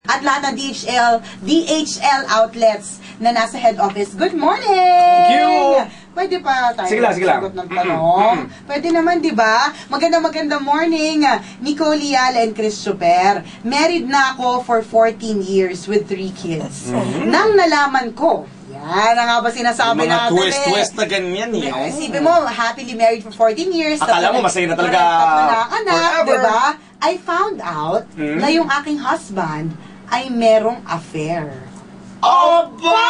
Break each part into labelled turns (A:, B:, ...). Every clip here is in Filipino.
A: at lahat ng DHL outlets na nasa head office. Good morning!
B: Thank you!
A: Pwede pa tayo
B: sagot
A: ng tanong? Pwede naman, di ba? Magandang morning, Nicole Lial and Chris Super. Married na ako for 14 years with 3 kids. Nang nalaman ko, yan ang nga ba sinasabi
B: mga
A: natin
B: twist na ganyan eh.
A: Isipin mo, happily married for 14 years.
B: Akala mo masaya na talaga
A: anak, diba? I found out na yung aking husband ay merong affair.
B: Oba!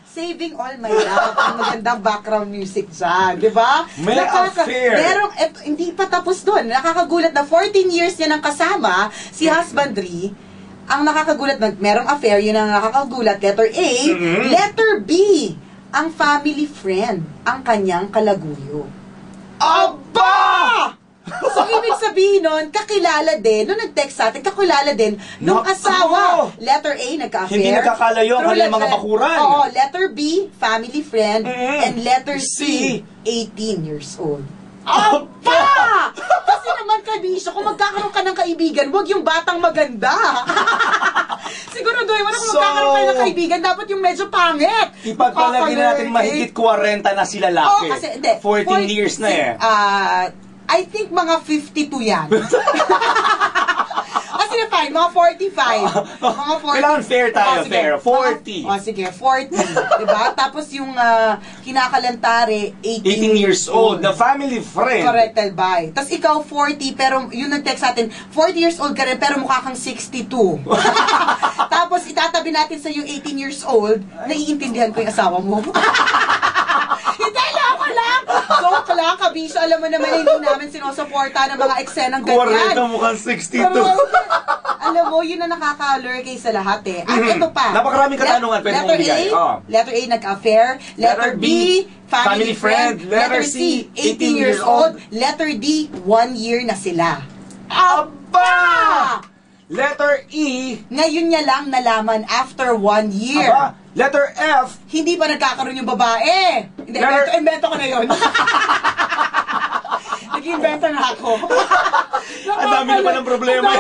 A: Saving all my love. Ang magandang background music dyan, di ba?
B: May affair.
A: Merong, hindi pa tapos doon. Nakakagulat na 14 years niya nang kasama si husbandry. Ang nakakagulat na merong affair, yun ang nakakagulat. Letter A. Letter B. Ang family friend, ang kanyang kalaguyo. Aba! So, ibig sabihin nun, kakilala din, nung nag-text sa atin, kakilala din, nung asawa. Letter A, nagka-affair.
B: Hindi nagkakalayo ang kanilang mga bakuran.
A: Oo, letter B, family friend. And letter C, 18 years old. Aba! Kasi naman, kabisyo, kung magkakaroon ka ng kaibigan, wag yung batang maganda. Siguro doon, wala kung magkakaroon kayo ng kaibigan, dapat yung medyo pangit.
B: Ipagpalagay na natin mahigit 40 na si lalaki.
A: Oo, kasi, hindi.
B: 14 years na eh.
A: I think mga 52 yan. Kasi fine, mga 45. Mga 40.
B: Kailangan fair tayo, fair. 40.
A: Sige, 40. Diba? Tapos yung kinakalantare,
B: 18 years old, na family friend.
A: Corrected by. Tapos ikaw 40, pero yung nag-text sa atin, 40 years old ka rin, pero mukha kang 62. Tapos itatabi natin sa yung 18 years old, naiintindihan ko yung asawa mo. Hindi, loko lang! Joke lang, kabisyo. Alam mo naman, hindi namin sinusuporta ng mga eksenang ganyan.
B: 40 mukhang 62.
A: Pero, alam mo, yun na nakaka-lurkay sa lahat eh. At ito pa.
B: Napakaraming katanungan pwede mong bigay.
A: Letter A, nag-affair. Letter B, family friend. Letter C, 18 years old. Letter D, 1 year na sila.
B: Aba! Letter E,
A: ngayon niya lang nalaman after 1 year.
B: Aba? Letter F,
A: hindi pa nagkakaroon yung babae. Hindi, invento ko na yun. Nag-invento na ako.
B: Ang dami naman ng problema.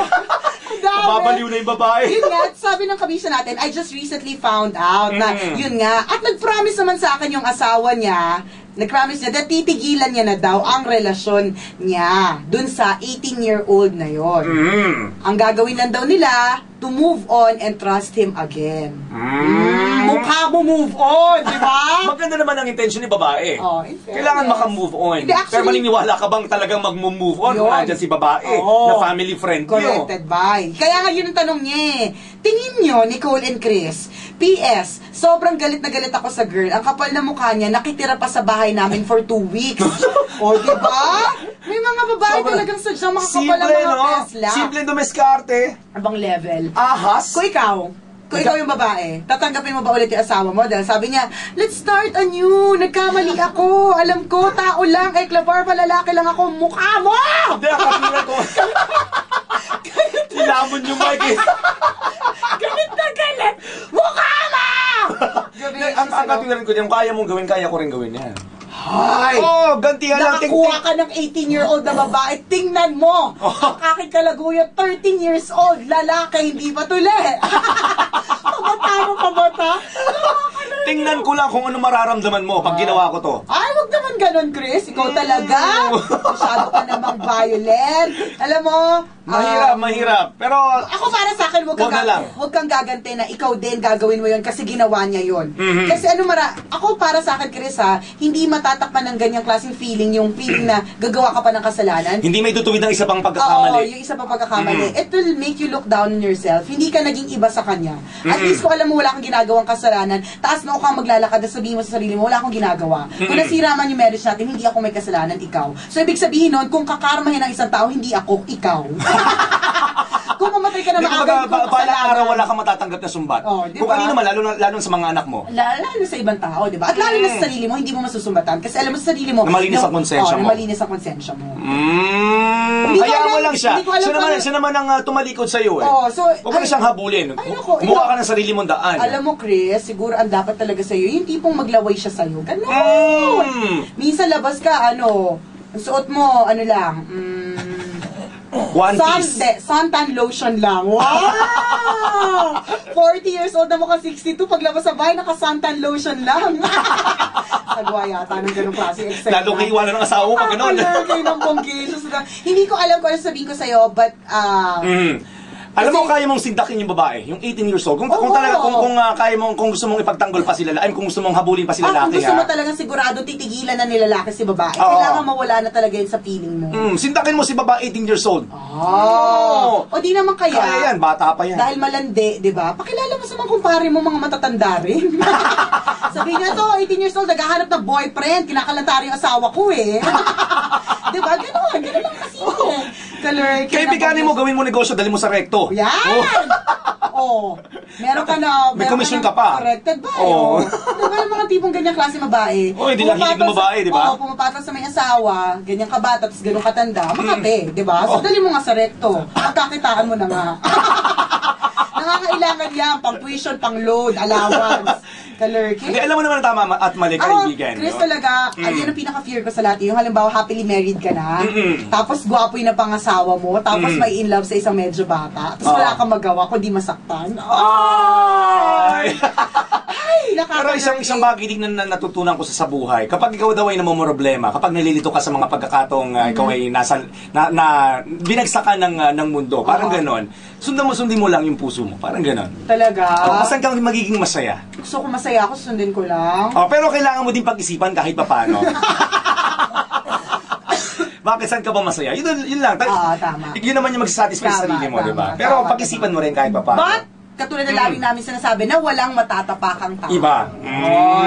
B: Mababaliw na yung babae.
A: Yun nga, sabi ng kabisa natin, I just recently found out na yun nga, at nag-promise naman sa akin yung asawa niya, nag-promise niya na titigilan niya na daw ang relasyon niya dun sa 18-year-old na yon. Ang gagawin lang daw nila, to move on and trust him again. Mukha mo move on, di ba?
B: Maganda naman ang intention ni babae. Kailangan maka-move on. Pero maniniwala ka bang talagang mag-move on kung nandiyan si babae na family friend ko?
A: Corrected by. Kaya nga yun ang tanong niya eh. Tingin nyo, Nicole and Chris, P.S. Sobrang galit na galit ako sa girl. Ang kapal na mukha niya, nakitira pa sa bahay namin for 2 weeks. O, diba? May mga babae talagang sadyang mga kapal na mga Tesla.
B: Simple domeskarte.
A: Abang level.
B: Ahas.
A: Kung ikaw yung babae, tatanggapin mo ba ulit yung asawa mo? Dahil sabi niya, let's start anew. Nagkamali ako. Alam ko, tao lang. Klavar pa, lalaki lang ako. Mukha mo!
B: Hindi, akatira ko. Tilamon yung mic eh.
A: Galit na galit! Mukha mo!
B: Ang katiwiran ko dyan, kaya mong gawin, kaya ko rin gawin yan.
A: Hay!
B: Gantihan lang.
A: Nakakuha ka ng 18-year-old na babae. Tingnan mo! Ang aking kalaguyo, 13 years old. Lalaki, hindi pa tuli. Pabata mo, pabata.
B: Tingnan ko lang kung ano mararamdaman mo pag ginawa ko to.
A: Ay, wag naman ganun, Chris. Ikaw talaga. Masyado ka namang violent. Alam mo,
B: mahirap. Pero
A: ako para sa akin, wag kang gaganti na ikaw din gagawin mo yon kasi ginawa niya yon. Kasi ako para sa akin, Chris, hindi matatakpan ng ganyang klaseng feeling, yung feeling na gagawa ka pa ng kasalanan.
B: Hindi may tutuwid ng isa pang pagkakamali.
A: Oo, yung isa pang pagkakamali. It will make you look down on yourself. Hindi ka naging iba sa kanya. At least kung alam mo wala kang ginagawang kasalanan, taas na kang maglalakad at sabihin mo sa sarili mo, wala akong ginagawa. Kung nasira man yung marriage natin, hindi ako may kasalanan, ikaw. So, ibig sabihin nun, kung kakarmahin ng isang tao, hindi ako, ikaw. Kung mamatay ka na maaga,
B: balang araw wala kang matatanggap na sumbat. Kung kanino man, lalo sa mga anak mo.
A: Lalo sa ibang tao, di ba? At lalo na sa sarili mo, hindi mo masusumbatan. Kasi alam mo sa sarili mo,
B: na malinis ang konsensya mo.
A: Na malinis ang konsensya mo.
B: Hayaan mo lang siya. Siya naman ang tumalikod sa'yo eh. Huwag mo na siyang habulin. Kumuha ka ng sarili mong daan.
A: Alam mo, Chris, siguro ang dapat talaga sa'yo, yung tipong maglaway siya sa'yo. Ganun! Minsan labas ka, ang suot mo,
B: One piece.
A: Suntan lotion lang. Wow! 40 years old na mukha 62, paglabas sa bahay, naka-suntan lotion lang. Sagwa yata ng ganong klase.
B: Lalo kayo wala ng asawa mo pag gano'n.
A: Kayo ng bonggacious. Hindi ko alam kung ano sabihin ko sa'yo, but
B: alam mo, kaya mong sindakin yung babae, yung 18 years old. Kung talaga, kung kaya mong, kung gusto mong ipagtanggol pa sila, kung gusto mong habulin pa sila lalaki,
A: kung gusto mo talagang sigurado titigilan na nila lalaki si babae, kailangan mawala na talaga yun sa feeling mo.
B: Sindakin mo si babae 18 years old.
A: O di naman kaya.
B: Kaya yan, bata pa yan.
A: Dahil malandi, di ba? Pakilala mo sa mga kumpare mo, mga matatanda rin. Sabihin niya to, 18 years old, naghahanap ng boyfriend, kinakalantari yung asawa ko eh. Di ba? Ganun lang kasi.
B: Kaibiganin mo, gawin mo negosyo, dali mo sa recto.
A: Yan! Meron ka na.
B: May commission ka pa.
A: Corrected ba? Diba yung mga tipong ganyang klase babae?
B: Hindi lang hilig ng babae, di ba?
A: Pumapatol sa may asawa, ganyang kabata, tapos ganyang katanda, makate, di ba? So, dali mo nga sa recto. Pagkakitaan mo na nga. Nangangailangan yan, pang tuition, pang load, allowance. Kalurky.
B: Hindi, alam mo naman ang tama at mali, kaibigan.
A: Chris, talaga, yan ang pinaka-fear ko sa lahat. Yung halimbawa, happily married ka na, tapos gwapo yung pangasawa mo, tapos may in love sa isang medyo bata, tapos wala kang magawa kundi masaktan. Ay,
B: pero isang bagay din na natutunan ko sa buhay, kapag ikaw daw ay namomroblema, kapag nalilito ka sa mga pagkakataong ikaw ay binagsakan ng mundo, parang ganon, sundin mo lang yung puso mo, parang ganon.
A: Talaga?
B: Saan kang magiging masaya?
A: Gusto ko masaya ako, sundin ko lang.
B: Pero kailangan mo din pag-isipan kahit papaano. Bakit saan ka ba masaya? Yun lang.
A: Tama.
B: Yun naman yung magsasatisfy sa sarili mo, di ba? Pero pag-isipan mo rin kahit papaano.
A: But, katulad na lagi namin sinasabi na walang matatapakang tao.
B: Iba.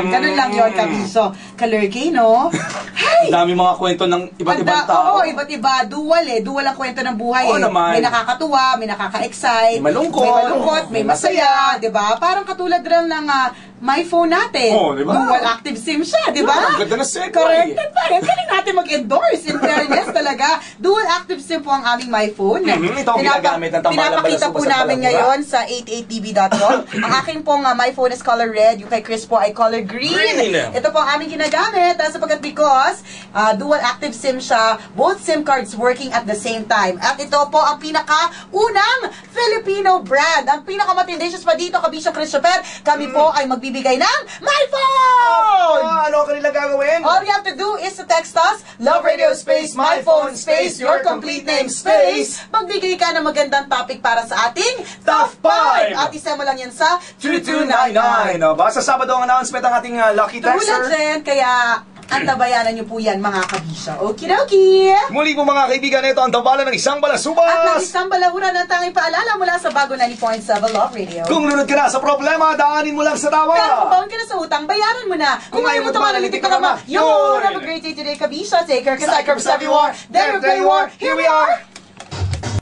A: Ganun lang yun, Kabiso. Kalurky, no?
B: Dami mga kwento ng iba't ibang tao.
A: Iba't iba. Dual ang kwento ng buhay.
B: Naman.
A: May nakakatuwa, may nakaka-excite.
B: May malungkot.
A: May masaya. Diba? Parang katulad rin ng my phone natin.
B: Diba?
A: Dual active SIM siya, diba?
B: Ganda na segue.
A: Corrected pa rin. Galing natin mag-endorse. In fairness talaga. Dual active SIM po ang aming my phone.
B: Ito ang ginagamit ng tambalang
A: pinapakita po namin ngayon sa 88tv.com. Ang aking pong my phone is color red. Yung kay Chris po ay color green. Ito po ang aming ginagamit. Sapagkat because dual active SIM siya, both SIM cards working at the same time. At ito po ang pinaka-unang Filipino brand. Ang pinakamatindi siya pa dito, Kabisyo Christopher. Kami po ay magbibigay ng my phone!
B: Ano kanila gagawin?
A: All you have to do is to text us, Love Radio Space, My Phone Space, your complete name Space. Magbigay ka ng magandang topic para sa ating Top 5. At isa mo lang yan sa
B: 2299. Basta Sabado ang announcement ang ating lucky texter.
A: Tulad din, kaya antabayanan niyo po yan, mga kabisya. Okidoki!
B: Muli po mga kaibigan, ito ang tambalan ng isang balasubas.
A: At ng isang balahuran ng tanging paalala mula sa bago 90.7 Love Radio.
B: Kung lunod ka na sa problema, daanin mo lang sa tawa.
A: Pero kung baon ka na sa utang, bayaran mo na. Kung ayaw mo tumalalitik ka naman, yun! Have a great day today, kabisya. Take care, because I curse every war. There you war. Here we are.